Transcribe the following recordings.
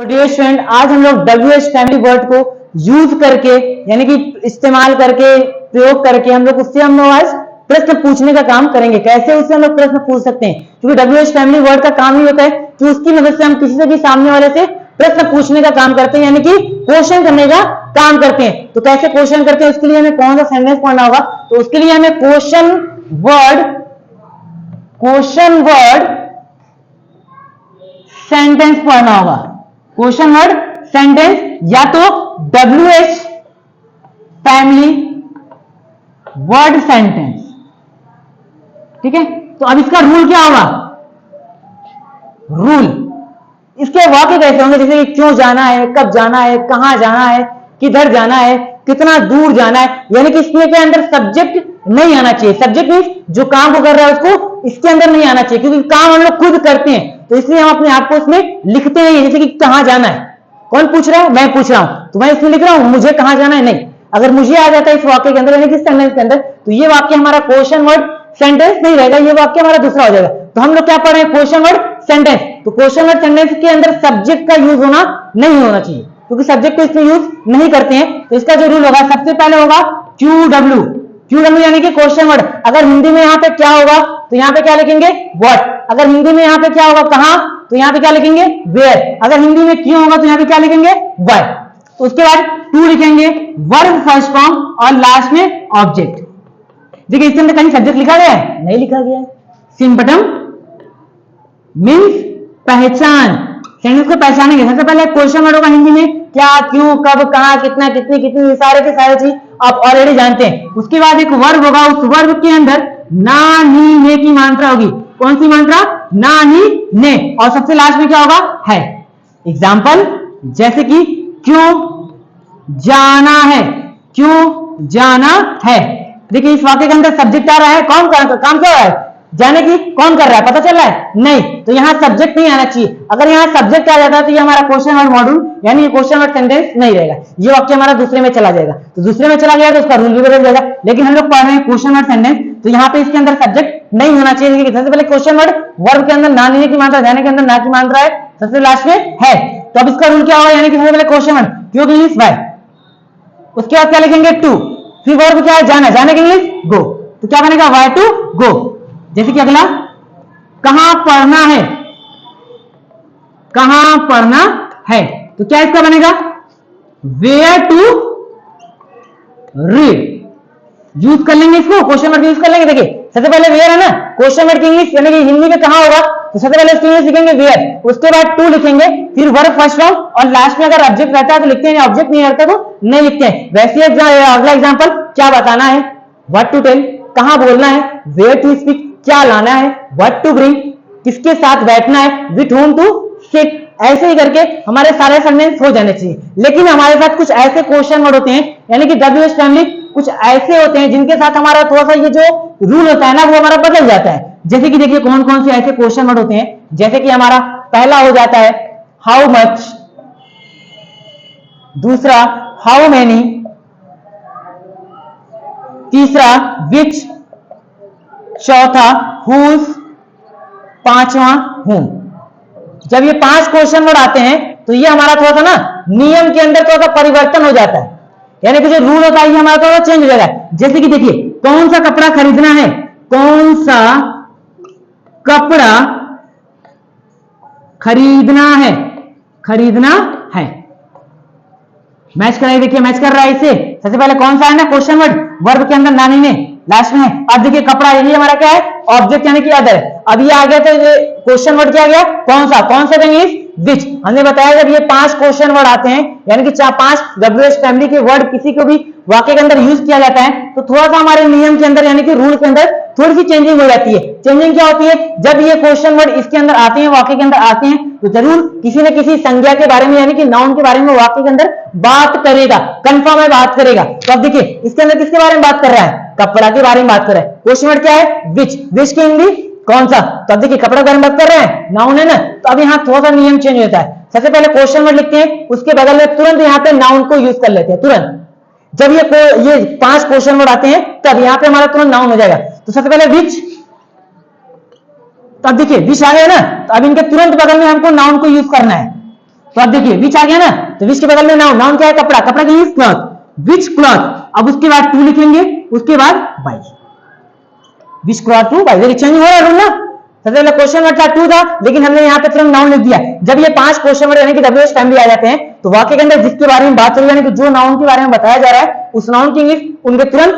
Dear student, आज हम लोग WH फैमिली वर्ड को यूज करके यानी कि इस्तेमाल करके प्रयोग करके हम लोग उससे हम लोग आज प्रश्न पूछने का काम करेंगे। कैसे उससे हम लोग प्रश्न पूछ सकते हैं, क्योंकि WH फैमिली वर्ड का काम ही होता है कि उसकी मदद से हम किसी से भी सामने वाले से प्रश्न पूछने का काम करते हैं, यानी कि क्वेश्चन करने का काम करते हैं। तो कैसे क्वेश्चन करते हैं, उसके लिए हमें कौन सा सेंटेंस पढ़ना होगा, तो उसके लिए हमें क्वेश्चन वर्ड सेंटेंस पढ़ना होगा। क्वेश्चन वर्ड सेंटेंस या तो WH फैमिली वर्ड सेंटेंस, ठीक है। तो अब इसका रूल क्या होगा, रूल इसके वाक्य कैसे होंगे, जैसे कि क्यों जाना है, कब जाना है, कहां जाना है, किधर जाना है, कितना दूर जाना है, यानी कि इसमें के अंदर सब्जेक्ट नहीं आना चाहिए। सब्जेक्ट मींस जो काम को कर रहा है उसको इसके अंदर नहीं आना चाहिए, क्योंकि काम हम लोग खुद करते हैं, तो इसलिए हम अपने आप को इसमें लिखते हैं। जैसे कि कहां जाना है, कौन पूछ रहा है, मैं पूछ रहा हूं, तो मैं इसमें लिख रहा हूं मुझे कहां जाना है। नहीं, अगर मुझे आ जाता है इस वाक्य के अंदर यानी कि सेंटेंस के अंदर, तो ये वाक्य हमारा क्वेश्चन वर्ड सेंटेंस नहीं रहेगा, ये वाक्य हमारा दूसरा हो जाएगा। तो हम लोग क्या पढ़ रहे हैं, क्वेश्चन वर्ड सेंटेंस। तो क्वेश्चन वर्ड सेंटेंस के अंदर सब्जेक्ट का यूज होना नहीं होना चाहिए, क्योंकि सब्जेक्ट को इसमें यूज नहीं करते हैं। तो इसका जो रूल होगा, सबसे पहले होगा QW यानी कि क्वेश्चन वर्ड। अगर हिंदी में यहाँ पे क्या होगा, तो यहाँ पे क्या लिखेंगे, व्हाट। अगर हिंदी में यहाँ पे क्या होगा, कहां, तो यहाँ पे क्या लिखेंगे, वेयर। अगर हिंदी में क्यों होगा, तो यहाँ पे क्या लिखेंगे, व्हाई। तो उसके बाद टू लिखेंगे, वर्ब फर्स्ट फॉर्म और लास्ट में ऑब्जेक्ट। देखिए इसके अंदर कहीं सब्जेक्ट लिखा गया है, नहीं लिखा गया है। सिंपटम मीन्स पहचान, सेंटेंस को पहचानेंगे। सबसे पहले क्वेश्चन वर्ड होगा हिंदी में, क्या, क्यों, कब, कहां, कितना, कितनी, कितनी, ये सारे के सारे चीज आप ऑलरेडी जानते हैं। उसके बाद एक वर्ब होगा, उस वर्ब के अंदर ना, नी, ने की मात्रा होगी। कौन सी मात्रा, ना, नी, ने। और सबसे लास्ट में क्या होगा, है। एग्जाम्पल जैसे कि क्यों जाना है, क्यों जाना है। देखिए इस वाक्य के अंदर सब्जेक्ट आ रहा है, कौन काम क्या हो रहा है, जाने की कौन कर रहा है, पता चल रहा है, नहीं। तो यहां सब्जेक्ट नहीं आना चाहिए। अगर यहां सब्जेक्ट आ जाता है तो ये हमारा क्वेश्चन वर्ड मॉड्यूल यानी क्वेश्चन वर्ड सेंटेंस नहीं रहेगा, ये वाक्य हमारा दूसरे में चला जाएगा। तो दूसरे में चला गया तो उसका रूल भी बदल जाएगा। लेकिन हम लोग पढ़ रहे हैं क्वेश्चन वर्ड सेंटेंस, तो यहाँ पे इसके अंदर सब्जेक्ट नहीं होना चाहिए। सबसे पहले क्वेश्चन वर्ड वर्ब के अंदर ना, लेने की मात्रा, जाने के अंदर ना की मात्रा है, सबसे लास्ट में है। तो अब इसका रूल क्या होगा, यानी कि सबसे पहले क्वेश्चन वर्ड क्यों की इंग्लिश बाय, उसके बाद क्या लिखेंगे, टू, फिर वर्ब क्या है, जाना, जाने की इंग्लिश गो। तो क्या बनेगा, वाई टू गो। जैसे कि अगला कहां पढ़ना है, कहां पढ़ना है, तो क्या इसका बनेगा, वेयर टू रीड। यूज कर लेंगे इसको, क्वेश्चन वर्ड यूज कर लेंगे। देखिए सबसे पहले वेयर है ना, क्वेश्चन वर्ड की इंग्लिश यानी कि हिंदी में कहां होगा, तो सबसे पहले उसकी इंग्लिश लिखेंगे वेयर, उसके बाद टू लिखेंगे, फिर वर्ब फर्स्ट फॉर्म और लास्ट में अगर ऑब्जेक्ट रहता है तो लिखते हैं, ऑब्जेक्ट नहीं रहता तो नहीं लिखते हैं। वैसे अगला एग्जांपल, क्या बताना है, व्हाट टू टेल, कहां बोलना है, वेयर टू स्पीक, क्या लाना है, व्हाट टू ब्रिंग, किसके साथ बैठना है, विथ होम टू सिट। ऐसे ही करके हमारे सारे सेंटेंस हो जाने चाहिए। लेकिन हमारे साथ कुछ ऐसे क्वेश्चन वर्ड होते हैं, यानी कि WH फैमिली कुछ ऐसे होते हैं जिनके साथ हमारा थोड़ा सा ये जो रूल होता है ना, वो हमारा बदल जाता है। जैसे कि देखिए कौन कौन से ऐसे क्वेश्चन वर्ड होते हैं, जैसे कि हमारा पहला हो जाता है हाउ मच, दूसरा हाउ मेनी, तीसरा विच, चौथा हुज, पांचवा हूं। जब ये 5 क्वेश्चन वर्ड आते हैं तो ये हमारा थोड़ा सा ना नियम के अंदर थोड़ा सा परिवर्तन हो जाता है, यानी कि जो रूल होता है ये हमारा थोड़ा चेंज हो जाता है। जैसे कि देखिए कौन सा कपड़ा खरीदना है, कौन सा कपड़ा खरीदना है, खरीदना है। मैच कराइए, देखिए मैच कर रहा है इसे। सबसे पहले कौन सा है ना क्वेश्चन वर्ड, वर्ब के अंदर नानी ने, लास्ट में है। अब देखिए कपड़ा, यही हमारा क्या है, ऑब्जेक्ट यानी कि अदर। अब ये आ गया तो ये क्वेश्चन वर्ड क्या गया, कौन सा, कौन सा इंग्लिश विच। हमने बताया जब ये 5 क्वेश्चन वर्ड आते हैं, यानी कि 5 WH फैमिली के वर्ड किसी को भी वाक्य के अंदर यूज किया जाता है, तो थोड़ा सा हमारे नियम के अंदर यानी कि रूल के अंदर थोड़ी सी चेंजिंग हो जाती है। चेंजिंग क्या होती है, जब ये क्वेश्चन वर्ड इसके अंदर आते हैं, वाक्य के अंदर आते हैं, तो जरूर किसी न किसी संज्ञा के बारे में यानी कि नाउन के बारे में वाक्य के अंदर बात करेगा, कंफर्म है बात करेगा। तो अब देखिए इसके अंदर किसके बारे में बात कर रहा है, कपड़ा के बारे में बात कर रहा है। क्वेश्चन वर्ड क्या है, विच, विच की इंग्लिश कौन सा। तो अब देखिए कपड़ा के बारे में बात कर रहे हैं, नाउन है ना, तो अब यहाँ थोड़ा सा नियम चेंज होता है। सबसे पहले क्वेश्चन वर्ड लिखते हैं, उसके बगल में तुरंत यहाँ पे नाउन को यूज कर लेते हैं तुरंत। जब ये 5 क्वेश्चन वर्ड आते हैं तब यहाँ पे हमारा तुरंत नाउन हो जाएगा। तो सबसे पहले विच, तो अब देखिए विच आ गया ना, तो अब इनके तुरंत बगल में हमको नाउन को यूज करना है। तो अब देखिए विच आ गया ना, तो विच के बगल में नाउन, नाउन क्या है? कपड़ा, कपड़ा की मीन्स क्लॉथ, विच क्लॉथ। अब उसके बाद टू लिखेंगे, उसके बाद by, which cloth two by. देखिए चेंज हो रहा है ना, सबसे पहले क्वेश्चन वर्ड था टू था, लेकिन हमने यहाँ पे तुरंत नाउन लिख दिया। जब ये 5 क्वेश्चन वर्ड यानी कि WH फैमिली आ जाते हैं, तो वाक्य के अंदर जिसके बारे में बात चल रही है, जो नाउन के बारे में बताया जा रहा है, उस नाउन की इंग्लिश उनके तुरंत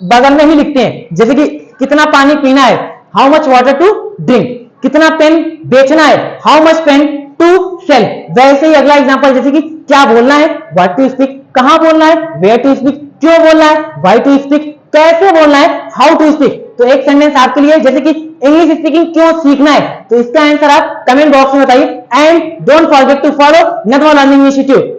बगल में ही लिखते हैं। जैसे कि कितना पानी पीना है, how much water to drink, कितना पेन बेचना है, how much pen to sell. वैसे ही अगला एग्जांपल, जैसे कि क्या बोलना है, व्हाट टू स्पीक, कहां बोलना है, वेयर टू स्पीक, क्यों बोलना है, व्हाई टू स्पीक, कैसे बोलना है, हाउ टू स्पीक। तो एक सेंटेंस आपके लिए, जैसे कि इंग्लिश स्पीकिंग क्यों सीखना है, तो इसका आंसर आप कमेंट बॉक्स में बताइए। And don't forget to follow Natwar learning institute.